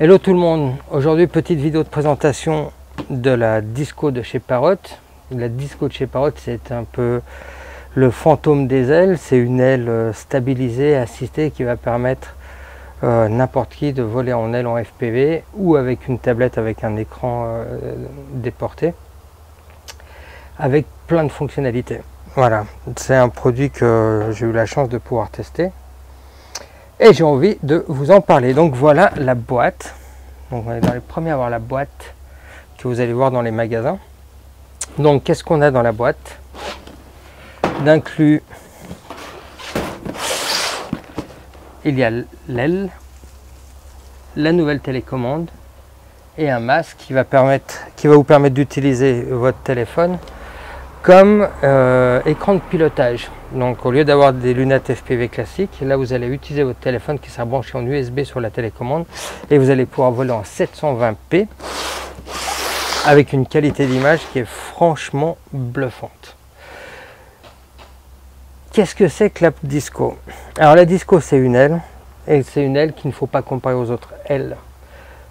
Hello tout le monde, aujourd'hui petite vidéo de présentation de la Disco de chez Parrot. La Disco de chez Parrot, c'est un peu le fantôme des ailes, c'est une aile stabilisée, assistée qui va permettre n'importe qui de voler en aile en FPV ou avec une tablette avec un écran déporté avec plein de fonctionnalités. Voilà, c'est un produit que j'ai eu la chance de pouvoir tester. Et j'ai envie de vous en parler. Donc voilà la boîte. Donc on est dans les premiers à avoir la boîte que vous allez voir dans les magasins. Donc qu'est-ce qu'on a dans la boîte? D'inclus, il y a l'aile, la nouvelle télécommande et un masque qui va vous permettre d'utiliser votre téléphone comme écran de pilotage. Donc au lieu d'avoir des lunettes FPV classiques, là vous allez utiliser votre téléphone qui sera branché en USB sur la télécommande et vous allez pouvoir voler en 720p avec une qualité d'image qui est franchement bluffante. Qu'est-ce que c'est que la Disco? Alors la Disco, c'est une aile, et c'est une aile qu'il ne faut pas comparer aux autres ailes.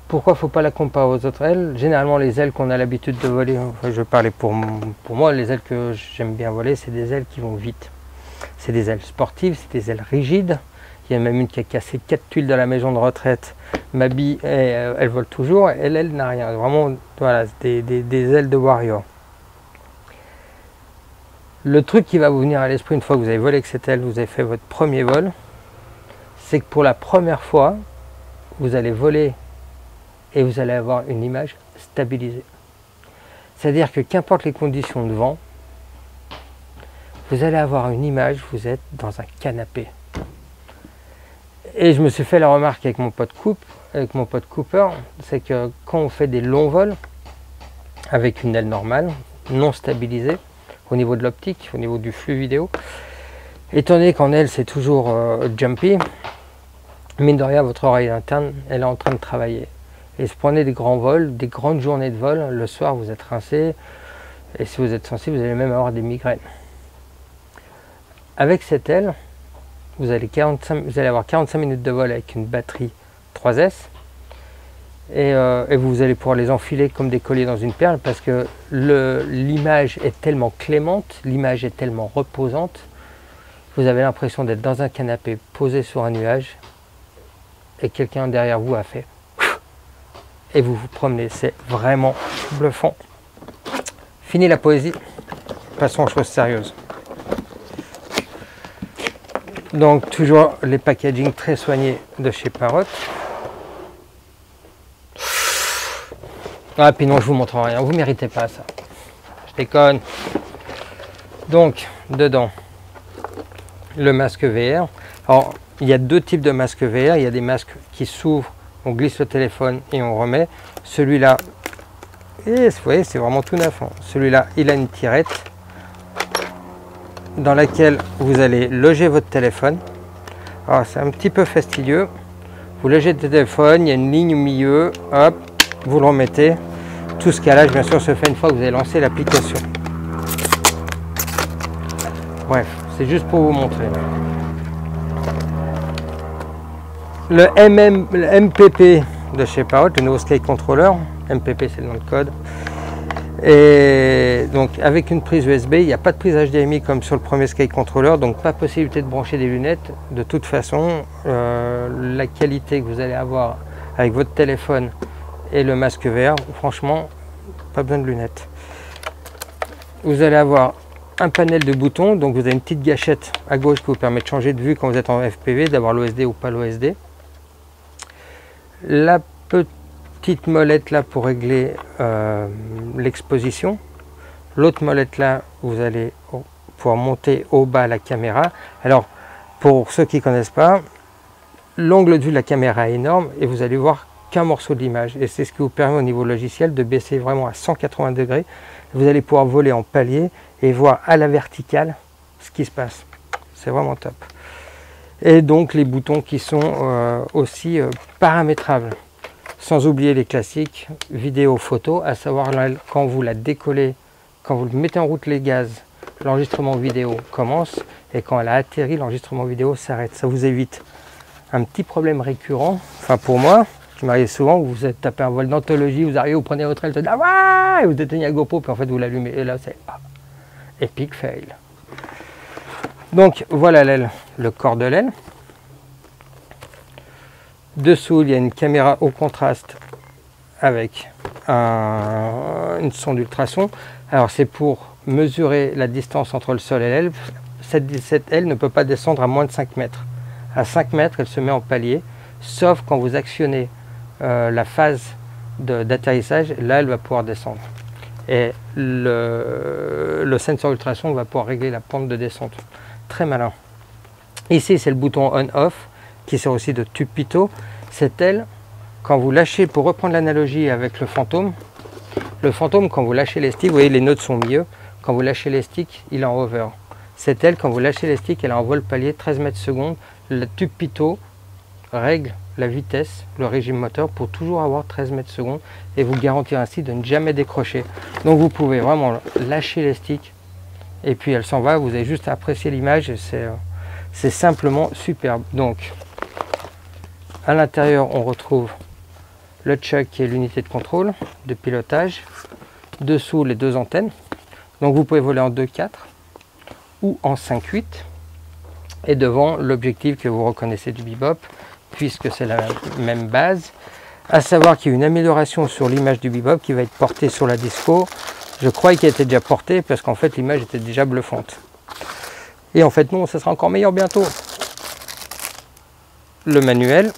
Pourquoi il ne faut pas la comparer aux autres ailes? Généralement les ailes qu'on a l'habitude de voler, enfin, je parlais pour moi, les ailes que j'aime bien voler, c'est des ailes qui vont vite. C'est des ailes sportives, c'est des ailes rigides. Il y a même une qui a cassé 4 tuiles dans la maison de retraite. Ma bille, elle vole toujours, elle n'a rien. Vraiment, voilà, des ailes de warrior. Le truc qui va vous venir à l'esprit une fois que vous avez volé avec cette aile, vous avez fait votre premier vol, c'est que pour la première fois, vous allez voler et vous allez avoir une image stabilisée. C'est-à-dire que qu'importe les conditions de vent, vous allez avoir une image, vous êtes dans un canapé. Et je me suis fait la remarque avec mon pote Cooper, c'est que quand on fait des longs vols avec une aile normale, non stabilisée, au niveau de l'optique, au niveau du flux vidéo, étant donné qu'en aile c'est toujours jumpy, mine de rien votre oreille interne elle est en train de travailler. Et si vous prenez des grands vols, des grandes journées de vol, le soir vous êtes rincé, et si vous êtes sensible vous allez même avoir des migraines. Avec cette aile, vous allez avoir 45 minutes de vol avec une batterie 3S, et vous allez pouvoir les enfiler comme des colliers dans une perle parce que l'image est tellement clémente, l'image est tellement reposante, vous avez l'impression d'être dans un canapé posé sur un nuage et quelqu'un derrière vous a fait et vous vous promenez. C'est vraiment bluffant. Fini la poésie, passons aux choses sérieuses. Donc toujours les packaging très soignés de chez Parrot. Ah puis non, je vous montre rien, vous méritez pas ça. Je déconne. Donc dedans le masque VR. Alors il y a deux types de masques VR. Il y a des masques qui s'ouvrent, on glisse le téléphone et on remet. Celui-là, et vous voyez, c'est vraiment tout neuf, hein. Celui-là, il a une tirette dans laquelle vous allez loger votre téléphone. Alors c'est un petit peu fastidieux. Vous logez le téléphone, il y a une ligne au milieu, hop, vous le remettez. Tout ce calage bien sûr se fait une fois que vous avez lancé l'application. Bref, c'est juste pour vous montrer. Le MPP de chez Parrot, le nouveau Sky Controller, MPP c'est le nom de code. Et donc avec une prise USB, il n'y a pas de prise HDMI comme sur le premier Sky Controller, donc pas possibilité de brancher des lunettes. De toute façon, la qualité que vous allez avoir avec votre téléphone et le masque VR, franchement, pas besoin de lunettes. Vous allez avoir un panel de boutons, donc vous avez une petite gâchette à gauche qui vous permet de changer de vue quand vous êtes en FPV, d'avoir l'OSD ou pas l'OSD. La petite molette là pour régler l'exposition. L'autre molette là, vous allez pouvoir monter au bas la caméra. Alors, pour ceux qui ne connaissent pas, l'angle de vue de la caméra est énorme et vous allez voir qu'un morceau de l'image. Et c'est ce qui vous permet au niveau logiciel de baisser vraiment à 180 degrés. Vous allez pouvoir voler en palier et voir à la verticale ce qui se passe. C'est vraiment top. Et donc les boutons qui sont aussi paramétrables. Sans oublier les classiques vidéo, photo, à savoir là, quand vous la décollez, quand vous mettez en route les gaz, l'enregistrement vidéo commence et quand elle a atterri, l'enregistrement vidéo s'arrête. Ça vous évite un petit problème récurrent, enfin pour moi, qui m'arrive souvent, vous êtes tapé un vol d'anthologie, vous arrivez, vous prenez votre aile, et vous éteignez la GoPro, puis en fait vous l'allumez, et là c'est epic fail. Donc voilà l'aile, le corps de l'aile. Dessous, il y a une caméra au contraste avec une sonde d'ultrason. Alors c'est pour mesurer la distance entre le sol et l'aile. Cette aile ne peut pas descendre à moins de 5 mètres. À 5 mètres, elle se met en palier, sauf quand vous actionnez la phase d'atterrissage, là elle va pouvoir descendre. Et le sensor ultrason va pouvoir régler la pente de descente. Très malin. Ici, c'est le bouton on-off qui sert aussi de tube pitot. Cette aile, quand vous lâchez, pour reprendre l'analogie avec le fantôme, quand vous lâchez les sticks, vous voyez les nœuds sont au milieu, quand vous lâchez les sticks, il est en hover. Cette aile, quand vous lâchez les sticks, elle est en vol palier 13 mètres secondes. Le tube pitot règle la vitesse, le régime moteur pour toujours avoir 13 mètres secondes et vous garantir ainsi de ne jamais décrocher. Donc vous pouvez vraiment lâcher les sticks et puis elle s'en va, vous avez juste à apprécier l'image et c'est simplement superbe. Donc à l'intérieur on retrouve le chuck qui est l'unité de contrôle, de pilotage, dessous les deux antennes, donc vous pouvez voler en 2.4 ou en 5.8 et devant l'objectif que vous reconnaissez du Bebop puisque c'est la même base, à savoir qu'il y a une amélioration sur l'image du Bebop qui va être portée sur la Disco. Je crois qu'elle était déjà portée parce qu'en fait l'image était déjà bluffante. Et en fait non, ça sera encore meilleur bientôt. Le manuel,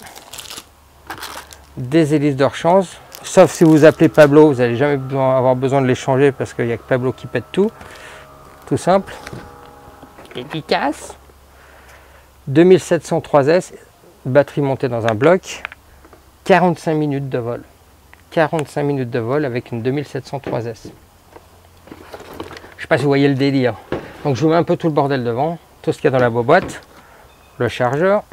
des hélices de rechange, sauf si vous appelez Pablo, vous n'allez jamais avoir besoin de les changer parce qu'il n'y a que Pablo qui pète tout. Tout simple. Efficace. 2703S, batterie montée dans un bloc, 45 minutes de vol. 45 minutes de vol avec une 2703S. Je ne sais pas si vous voyez le délire. Donc je vous mets un peu tout le bordel devant, tout ce qu'il y a dans la boîte, le chargeur.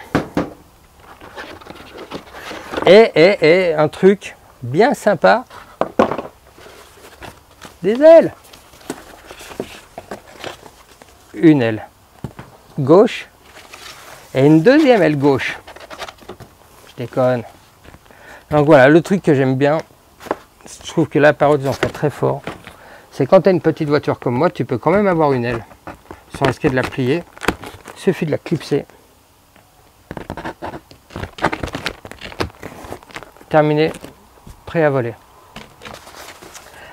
Et un truc bien sympa, des ailes. Une aile gauche et une deuxième aile gauche. Je déconne. Donc voilà, le truc que j'aime bien, je trouve que la Parrot ils en fait très fort, c'est quand tu as une petite voiture comme moi, tu peux quand même avoir une aile sans risquer de la plier. Il suffit de la clipser. Terminé, prêt à voler.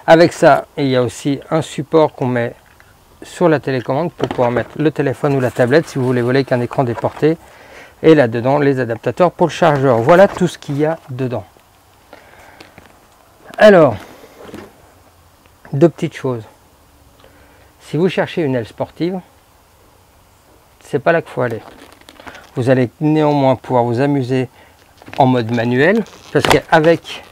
Avec ça, il y a aussi un support qu'on met sur la télécommande pour pouvoir mettre le téléphone ou la tablette si vous voulez voler avec un écran déporté. Et là-dedans, les adaptateurs pour le chargeur. Voilà tout ce qu'il y a dedans. Alors, deux petites choses. Si vous cherchez une aile sportive, c'est pas là qu'il faut aller. Vous allez néanmoins pouvoir vous amuser en mode manuel, parce qu'avec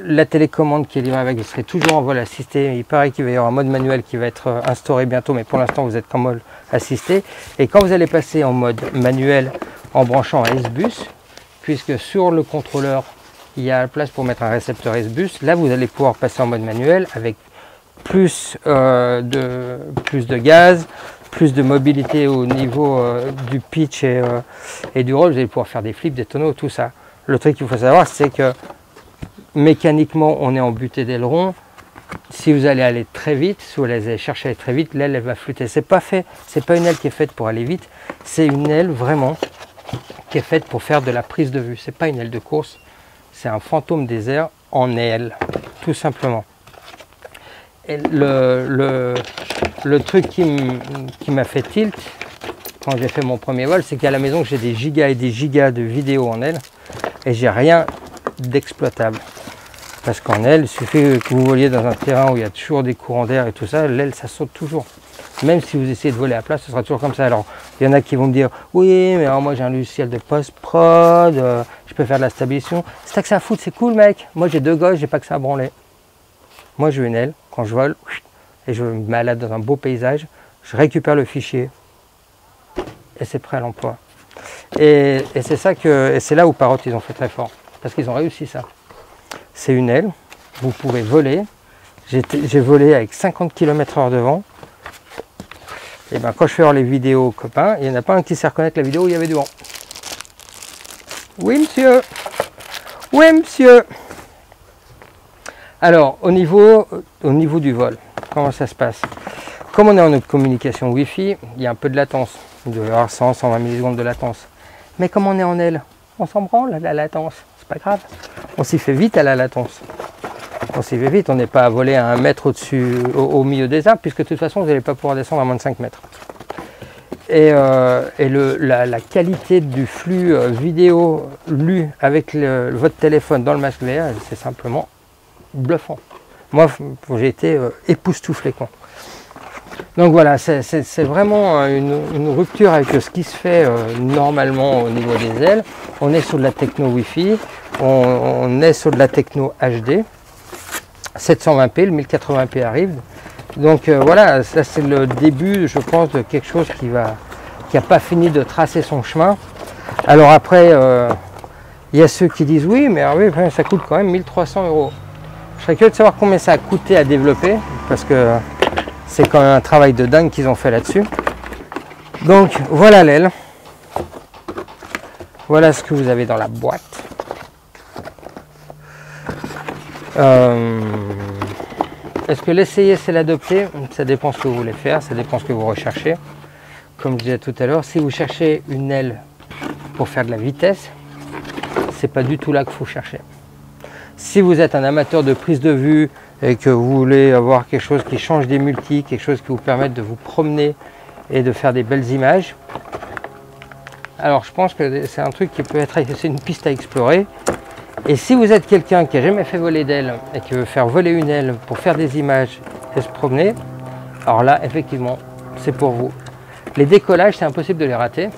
la télécommande qui est livrée avec, vous serez toujours en vol assisté. Il paraît qu'il va y avoir un mode manuel qui va être instauré bientôt, mais pour l'instant vous êtes en mode assisté. Et quand vous allez passer en mode manuel en branchant un S-Bus, puisque sur le contrôleur il y a la place pour mettre un récepteur S-Bus, là vous allez pouvoir passer en mode manuel avec plus de gaz, plus de mobilité au niveau du pitch et du roll. Vous allez pouvoir faire des flips, des tonneaux, tout ça. Le truc qu'il faut savoir, c'est que mécaniquement, on est en butée d'aileron. Si vous allez aller très vite, si vous allez chercher à aller très vite, l'aile elle va flotter. C'est pas fait, c'est pas une aile qui est faite pour aller vite. C'est une aile vraiment qui est faite pour faire de la prise de vue. C'est pas une aile de course, c'est un fantôme des airs en aile, tout simplement. Et le truc qui m'a fait tilt quand j'ai fait mon premier vol, c'est qu'à la maison j'ai des gigas et des gigas de vidéos en aile et j'ai rien d'exploitable. Parce qu'en aile, il suffit que vous voliez dans un terrain où il y a toujours des courants d'air et tout ça, l'aile ça saute toujours. Même si vous essayez de voler à plat, ce sera toujours comme ça. Alors il y en a qui vont me dire oui, mais alors, moi j'ai un logiciel de post-prod, je peux faire de la stabilisation. C'est ça que ça fout, c'est cool mec. Moi j'ai deux gosses, j'ai pas que ça à branler. Moi je veux une aile, quand je vole, et je me balade dans un beau paysage, je récupère le fichier et c'est prêt à l'emploi. Et c'est ça et c'est là où Parrot ils ont fait très fort, parce qu'ils ont réussi ça. C'est une aile, vous pouvez voler. J'ai volé avec 50 km/h de vent. Et ben quand je fais voir les vidéos aux copains, il n'y en a pas un qui sait reconnaître la vidéo où il y avait du vent. Oui monsieur, Oui, monsieur. Alors, au niveau du vol, comment ça se passe? Comme on est en communication Wi-Fi, il y a un peu de latence. Il doit y avoir 100, 120 millisecondes de latence. Mais comme on est en aile, on s'en branle la latence. C'est pas grave. On s'y fait vite à la latence. On s'y fait vite. On n'est pas à voler à 1 mètre au-dessus, au milieu des arbres, puisque de toute façon, vous n'allez pas pouvoir descendre à moins de 5 mètres. Et la qualité du flux vidéo lu avec votre téléphone dans le masque VR, c'est simplement bluffant. Moi, j'ai été époustouflé, quoi. Donc voilà, c'est vraiment une rupture avec ce qui se fait normalement au niveau des ailes. On est sur de la techno Wi-Fi, on est sur de la techno HD, 720p, le 1080p arrive. Donc voilà, ça c'est le début, je pense, de quelque chose qui n'a pas fini de tracer son chemin. Alors après, il y a ceux qui disent oui, mais oui, ça coûte quand même 1 300 €. Je serais curieux de savoir combien ça a coûté à développer, parce que c'est quand même un travail de dingue qu'ils ont fait là-dessus. Donc voilà l'aile. Voilà ce que vous avez dans la boîte. Est-ce que l'essayer c'est l'adopter? Ça dépend ce que vous voulez faire, ça dépend ce que vous recherchez. Comme je disais tout à l'heure, si vous cherchez une aile pour faire de la vitesse, c'est pas du tout là qu'il faut chercher. Si vous êtes un amateur de prise de vue et que vous voulez avoir quelque chose qui change des multis, quelque chose qui vous permette de vous promener et de faire des belles images, alors je pense que c'est un truc qui peut être, c'est une piste à explorer. Et si vous êtes quelqu'un qui n'a jamais fait voler d'aile et qui veut faire voler une aile pour faire des images et se promener, alors là effectivement c'est pour vous. Les décollages, c'est impossible de les rater.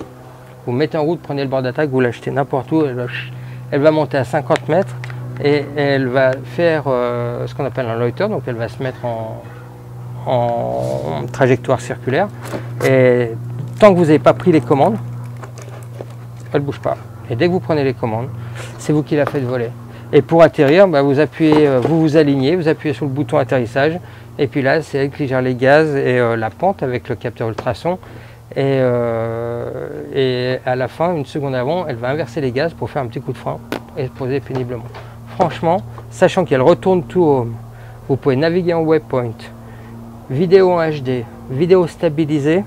Vous mettez en route, prenez le bord d'attaque, vous l'achetez n'importe où, elle va monter à 50 mètres et elle va faire ce qu'on appelle un loiter, donc elle va se mettre en trajectoire circulaire. Et tant que vous n'avez pas pris les commandes, elle ne bouge pas. Et dès que vous prenez les commandes, c'est vous qui la faites voler. Et pour atterrir, vous appuyez, vous vous alignez, vous appuyez sur le bouton atterrissage. Et puis là, c'est elle qui gère les gaz et la pente avec le capteur ultrason. Et à la fin, une seconde avant, elle va inverser les gaz pour faire un petit coup de frein et se poser péniblement. Franchement, sachant qu'elle retourne to home, vous pouvez naviguer en waypoint, vidéo en HD, vidéo stabilisée,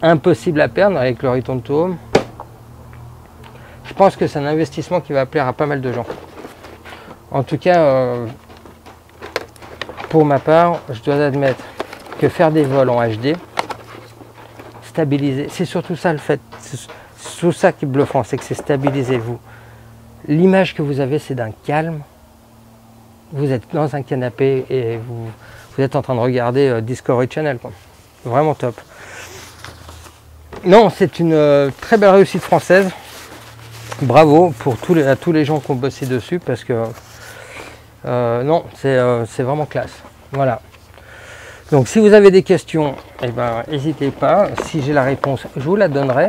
impossible à perdre avec le return to home. Je pense que c'est un investissement qui va plaire à pas mal de gens. En tout cas, pour ma part, je dois admettre que faire des vols en HD, stabilisé, c'est surtout ça le fait, c'est tout ça qui est bluffant, c'est que c'est stabilisé. L'image que vous avez, c'est d'un calme. Vous êtes dans un canapé et vous êtes en train de regarder Discovery Channel, quoi. Vraiment top. Non, c'est une très belle réussite française. Bravo pour à tous les gens qui ont bossé dessus, parce que non, c'est vraiment classe. Voilà. Donc si vous avez des questions, n'hésitez pas. Si j'ai la réponse, je vous la donnerai.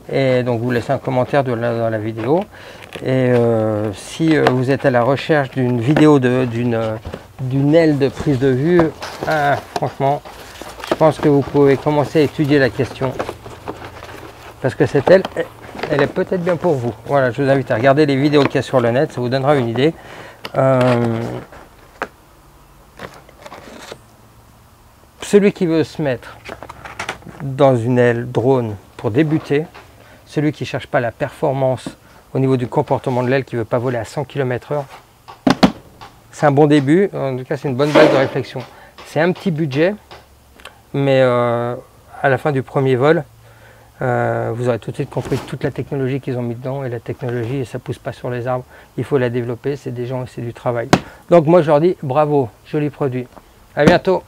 Et donc vous laissez un commentaire dans la vidéo. Et si vous êtes à la recherche d'une vidéo d'une aile de prise de vue, franchement, je pense que vous pouvez commencer à étudier la question. Parce que cette aile, elle est peut-être bien pour vous. Voilà, je vous invite à regarder les vidéos qu'il y a sur le net, ça vous donnera une idée. Celui qui veut se mettre dans une aile drone pour débuter, celui qui ne cherche pas la performance au niveau du comportement de l'aile, qui ne veut pas voler à 100 km/h, c'est un bon début. En tout cas, c'est une bonne base de réflexion. C'est un petit budget, mais à la fin du premier vol, vous aurez tout de suite compris toute la technologie qu'ils ont mis dedans. Et la technologie, ça ne pousse pas sur les arbres, il faut la développer, c'est des gens et c'est du travail. Donc moi je leur dis bravo, joli produit. À bientôt.